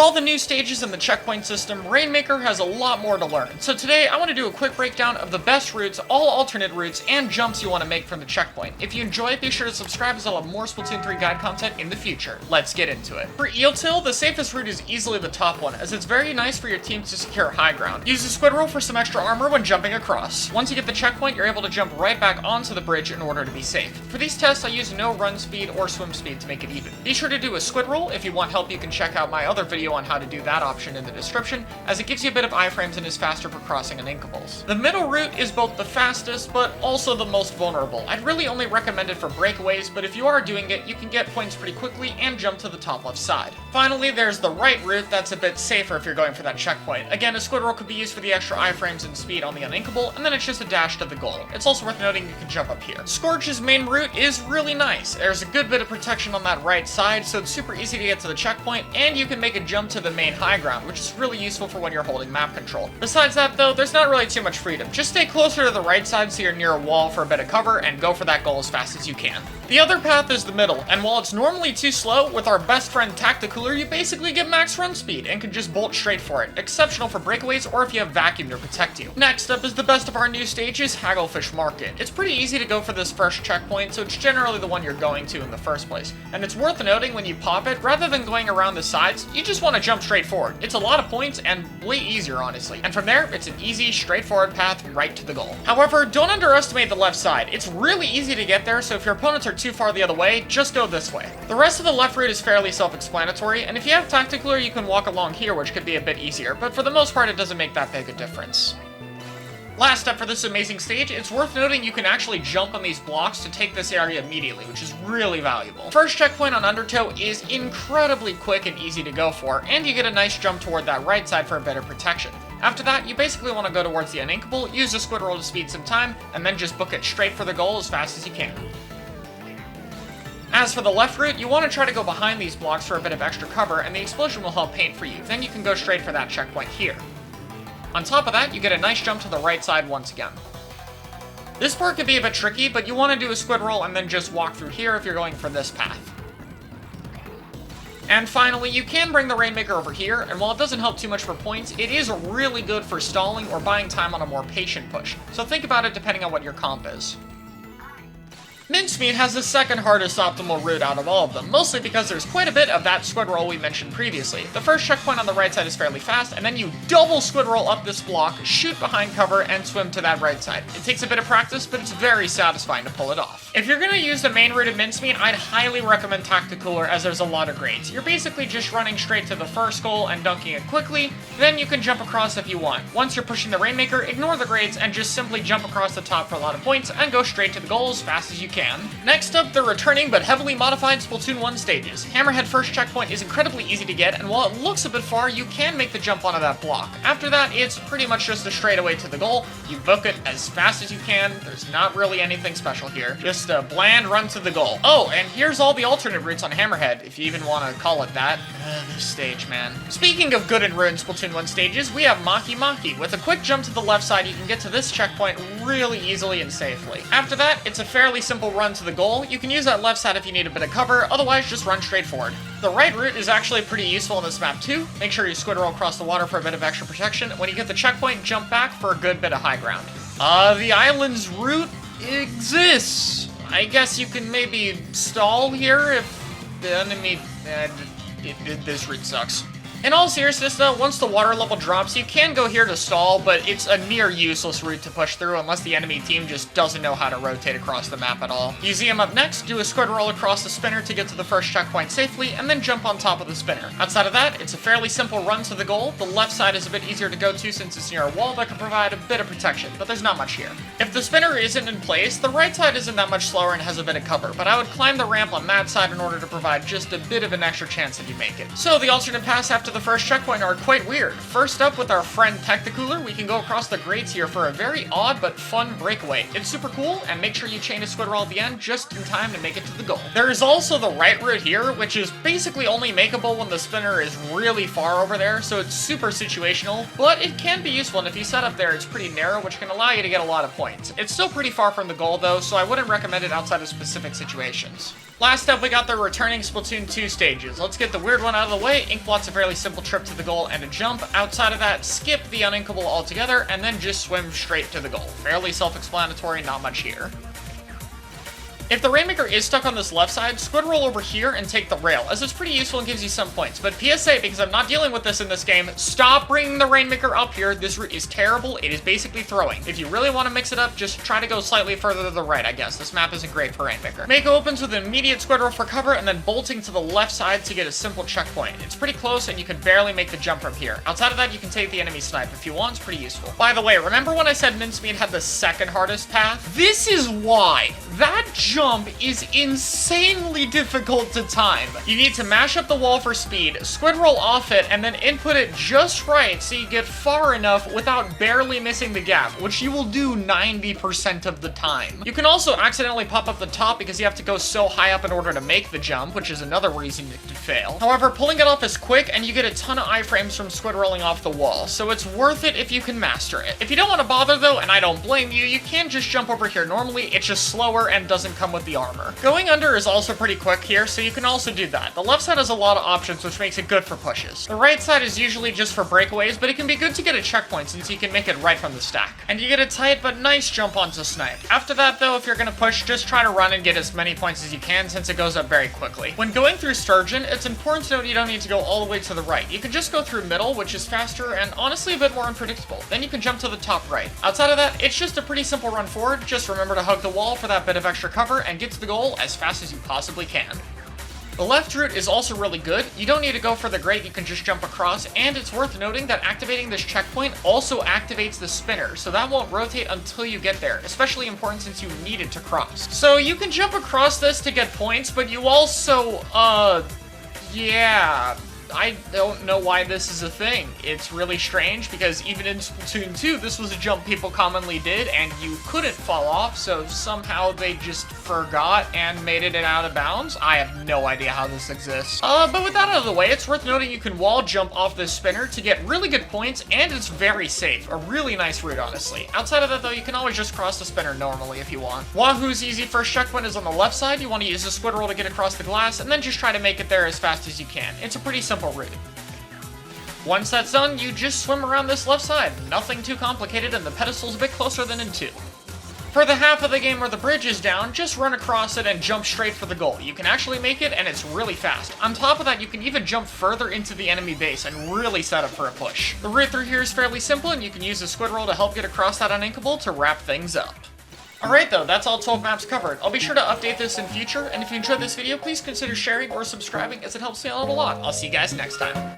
all the new stages in the checkpoint system, Rainmaker has a lot more to learn. So today, I want to do a quick breakdown of the best routes, all alternate routes, and jumps you want to make from the checkpoint. If you enjoy it, be sure to subscribe as I'll have more Splatoon 3 guide content in the future. Let's get into it. For Eeltail, the safest route is easily the top one, as it's very nice for your team to secure high ground. Use the squid roll for some extra armor when jumping across. Once you get the checkpoint, you're able to jump right back onto the bridge in order to be safe. For these tests, I use no run speed or swim speed to make it even. Be sure to do a squid roll. If you want help, you can check out my other video on how to do that option in the description, as it gives you a bit of iframes and is faster for crossing uninkables. The middle route is both the fastest, but also the most vulnerable. I'd really only recommend it for breakaways, but if you are doing it, you can get points pretty quickly and jump to the top left side. Finally, there's the right route that's a bit safer if you're going for that checkpoint. Again, a squid roll could be used for the extra iframes and speed on the uninkable, and then it's just a dash to the goal. It's also worth noting you can jump up here. Scorch's main route is really nice. There's a good bit of protection on that right side, so it's super easy to get to the checkpoint, and you can make a jump to the main high ground, which is really useful for when you're holding map control. Besides that though, there's not really too much freedom. Just stay closer to the right side so you're near a wall for a bit of cover, and go for that goal as fast as you can. The other path is the middle, and while it's normally too slow, with our best friend Tacticooler, you basically get max run speed, and can just bolt straight for it. Exceptional for breakaways, or if you have vacuum to protect you. Next up is the best of our new stages, Hagglefish Market. It's pretty easy to go for this first checkpoint, so it's generally the one you're going to in the first place. And it's worth noting when you pop it, rather than going around the sides, you just want to jump straight forward. It's a lot of points, and way easier, honestly. And from there, it's an easy, straightforward path right to the goal. However, don't underestimate the left side. It's really easy to get there, so if your opponents are too far the other way, just go this way. The rest of the left route is fairly self-explanatory, and if you have Tacticooler, you can walk along here, which could be a bit easier, but for the most part, it doesn't make that big a difference. Last up for this amazing stage, it's worth noting you can actually jump on these blocks to take this area immediately, which is really valuable. First checkpoint on Undertow is incredibly quick and easy to go for, and you get a nice jump toward that right side for a better protection. After that, you basically want to go towards the uninkable, use the squid roll to speed some time, and then just book it straight for the goal as fast as you can. As for the left route, you want to try to go behind these blocks for a bit of extra cover, and the explosion will help paint for you. Then you can go straight for that checkpoint here. On top of that, you get a nice jump to the right side once again. This part can be a bit tricky, but you want to do a squid roll and then just walk through here if you're going for this path. And finally, you can bring the Rainmaker over here, and while it doesn't help too much for points, it is really good for stalling or buying time on a more patient push. So think about it depending on what your comp is. Mincemeat has the second hardest optimal route out of all of them, mostly because there's quite a bit of that squid roll we mentioned previously. The first checkpoint on the right side is fairly fast, and then you double squid roll up this block, shoot behind cover, and swim to that right side. It takes a bit of practice, but it's very satisfying to pull it off. If you're going to use the main route of Mincemeat, I'd highly recommend Tacticooler, as there's a lot of grades. You're basically just running straight to the first goal and dunking it quickly, then you can jump across if you want. Once you're pushing the Rainmaker, ignore the grades and just simply jump across the top for a lot of points and go straight to the goal as fast as you can. Next up, the returning but heavily modified Splatoon 1 stages. Hammerhead first checkpoint is incredibly easy to get, and while it looks a bit far, you can make the jump onto that block. After that, it's pretty much just a straightaway to the goal. You book it as fast as you can. There's not really anything special here. Just a bland run to the goal. Oh, and here's all the alternate routes on Hammerhead, if you even want to call it that. This stage, man. Speaking of good and ruined Splatoon 1 stages, we have Maki Maki. With a quick jump to the left side, you can get to this checkpoint really easily and safely. After that, it's a fairly simple run to the goal. You can use that left side if you need a bit of cover, otherwise just run straight forward. The right route is actually pretty useful in this map too. Make sure you squid roll across the water for a bit of extra protection. When you get the checkpoint, jump back for a good bit of high ground. The island's route exists. I guess you can maybe stall here if the enemy... this route sucks. In all seriousness though, once the water level drops, you can go here to stall, but it's a near useless route to push through unless the enemy team just doesn't know how to rotate across the map at all. Museum up next, do a squid roll across the spinner to get to the first checkpoint safely, and then jump on top of the spinner. Outside of that, it's a fairly simple run to the goal. The left side is a bit easier to go to since it's near a wall that can provide a bit of protection, but there's not much here. If the spinner isn't in place, the right side isn't that much slower and has a bit of cover, but I would climb the ramp on that side in order to provide just a bit of an extra chance that you make it. So the alternate paths after the first checkpoint are quite weird. First up, with our friend Tacticooler, we can go across the grates here for a very odd but fun breakaway. It's super cool, and make sure you chain a squid roll at the end just in time to make it to the goal. There is also the right route here, which is basically only makeable when the spinner is really far over there, so it's super situational, but it can be useful, and if you set up there, it's pretty narrow, which can allow you to get a lot of points. It's still pretty far from the goal though, so I wouldn't recommend it outside of specific situations. Last up, we got the returning Splatoon 2 stages. Let's get the weird one out of the way. Inkblot's a fairly simple trip to the goal and a jump. Outside of that, skip the uninkable altogether, and then just swim straight to the goal. Fairly self-explanatory, not much here. If the Rainmaker is stuck on this left side, squid roll over here and take the rail, as it's pretty useful and gives you some points. But PSA, because I'm not dealing with this in this game, stop bringing the Rainmaker up here. This route is terrible. It is basically throwing. If you really want to mix it up, just try to go slightly further to the right, I guess. This map isn't great for Rainmaker. Mako opens with an immediate squid roll for cover and then bolting to the left side to get a simple checkpoint. It's pretty close and you can barely make the jump from here. Outside of that, you can take the enemy snipe if you want. It's pretty useful. By the way, remember when I said Mincemeat had the second hardest path? This is why. That jump is insanely difficult to time. You need to mash up the wall for speed, squid roll off it, and then input it just right so you get far enough without barely missing the gap, which you will do 90% of the time. You can also accidentally pop up the top because you have to go so high up in order to make the jump, which is another reason you could fail. However, pulling it off is quick and you get a ton of iframes from squid rolling off the wall, so it's worth it if you can master it. If you don't want to bother though, and I don't blame you, you can just jump over here normally. It's just slower and doesn't come with the armor. Going under is also pretty quick here, so you can also do that. The left side has a lot of options, which makes it good for pushes. The right side is usually just for breakaways, but it can be good to get a checkpoint since you can make it right from the stack. And you get a tight but nice jump onto snipe. After that though, if you're gonna push, just try to run and get as many points as you can since it goes up very quickly. When going through Sturgeon, it's important to note you don't need to go all the way to the right. You can just go through middle, which is faster and honestly a bit more unpredictable. Then you can jump to the top right. Outside of that, it's just a pretty simple run forward. Just remember to hug the wall for that bit of extra cover and get to the goal as fast as you possibly can. The left route is also really good. You don't need to go for the grate, you can just jump across, and it's worth noting that activating this checkpoint also activates the spinner, so that won't rotate until you get there, especially important since you need it to cross. So you can jump across this to get points, but you also, yeah, I don't know why this is a thing. It's really strange because even in Splatoon 2, this was a jump people commonly did and you couldn't fall off, so somehow they just forgot and made it out of bounds. I have no idea how this exists. But with that out of the way, it's worth noting you can wall jump off this spinner to get really good points and it's very safe. A really nice route, honestly. Outside of that though, you can always just cross the spinner normally if you want. Wahoo's easy first checkpoint is on the left side. You want to use the squid roll to get across the glass and then just try to make it there as fast as you can. It's a pretty simple route. Once that's done, you just swim around this left side. Nothing too complicated, and the pedestal's a bit closer than in 2. For the half of the game where the bridge is down, just run across it and jump straight for the goal. You can actually make it, and it's really fast. On top of that, you can even jump further into the enemy base and really set up for a push. The route through here is fairly simple, and you can use the squid roll to help get across that uninkable to wrap things up. Alright though, that's all 12 maps covered. I'll be sure to update this in future, and if you enjoyed this video, please consider sharing or subscribing as it helps me out a lot. I'll see you guys next time.